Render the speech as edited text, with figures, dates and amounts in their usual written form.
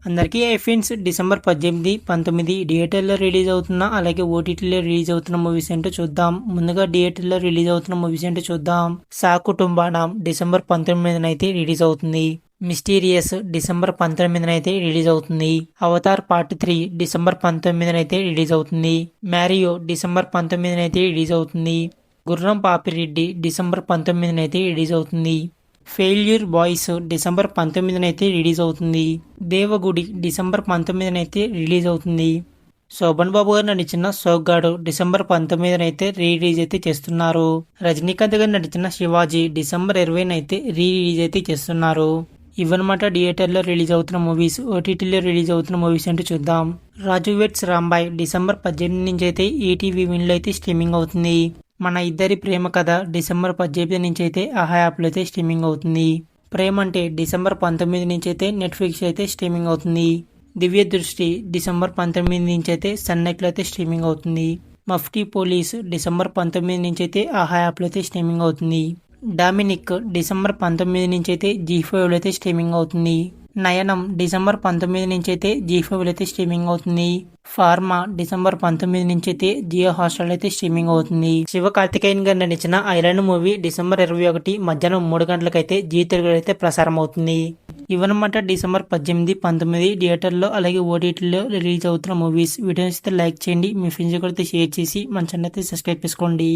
అందరికీ friends December 18, 19 థియేటర్లో release అవుతున్న అలాగే ఓటీటీలో రిలీజ్ అవుతున్న మూవీస్ ఏంటో చూద్దాం. ముందుగా థియేటర్లో రిలీజ్ అవుతున్న మూవీస్ ఏంటో చూద్దాం. సా కుటుంబానం డిసెంబర్ 19 అయితే రిలీజ్ అవుతుంది. మిస్టీరియస్ డిసెంబర్ 19 అయితే రిలీజ్ అవుతుంది. అవతార్ పార్ట్ 3 డిసెంబర్ 19 అయితే రిలీజ్ అవుతుంది. మ్యారియో డిసెంబర్ 19 అయితే రిలీజ్ అవుతుంది. గుర్రం పాపిరెడ్డి డిసెంబర్ 19 అయితే రిలీజ్ అవుతుంది. ఫెయిల్యూర్ బాయ్స్ డిసెంబర్ 19 అయితే రిలీజ్ అవుతుంది. దేవగుడి డిసెంబర్ 19 అయితే రిలీజ్ అవుతుంది. శోభన్ బాబు గారు నటించిన సోగ్గాడు డిసెంబర్ 19 అయితే రిలీజ్ అయితే చేస్తున్నారు. రజనీకాంత్ గారు నటించిన శివాజీ డిసెంబర్ 20 అయితే రిలీజ్ అయితే చేస్తున్నారు. ఇవన్నమాట థియేటర్లో రిలీజ్ అవుతున్న మూవీస్. ఓటీటీలో రిలీజ్ అవుతున్న మూవీస్ ఏంటో చూద్దాం. రాజు వెడ్స్ రాంబాయ్ డిసెంబర్ 18 నుంచి అయితే ఈటీవీ విన్లో అయితే స్ట్రీమింగ్ అవుతుంది. మన ఇద్దరి ప్రేమ కథ డిసెంబర్ 18 నుంచి అయితే ఆహా యాప్లో అయితే స్ట్రీమింగ్ అవుతుంది. ప్రేమ అంటే డిసెంబర్ 19 నుంచి అయితే నెట్ఫ్లిక్స్ అయితే స్ట్రీమింగ్ అవుతుంది. దివ్య దృష్టి డిసెంబర్ 19 నుంచి అయితే సన్నెక్లో అయితే స్ట్రీమింగ్ అవుతుంది. మఫ్టీ పోలీస్ డిసెంబర్ 19 నుంచి అయితే ఆహా యాప్లో అయితే స్ట్రీమింగ్ అవుతుంది. డామినిక్ డిసెంబర్ 19 నుంచి అయితే జీ5లో అయితే స్ట్రీమింగ్ అవుతుంది. నయనం డిసెంబర్ 19 నుంచి అయితే జీ5లో అయితే స్ట్రీమింగ్ అవుతుంది. ఫార్మా డిసెంబర్ 19 నుంచి అయితే జియో హాట్స్టార్ అయితే స్ట్రీమింగ్ అవుతుంది. శివకార్తికేయన్ గారు నటించిన ఐలాండ్ మూవీ డిసెంబర్ 21 మధ్యాహ్నం 3 గంటలకైతే జీ తెలుగులో అయితే ప్రసారం అవుతుంది. ఇవన్నమాట డిసెంబర్ 18, 19 థియేటర్లో అలాగే ఓటీటీలో రిలీజ్ అవుతున్న మూవీస్. వీడియోస్ అయితే లైక్ చేయండి, మీ ఫ్రెండ్స్ కూడా షేర్ చేసి మన ఛానల్ అయితే సబ్స్క్రైబ్ చేసుకోండి.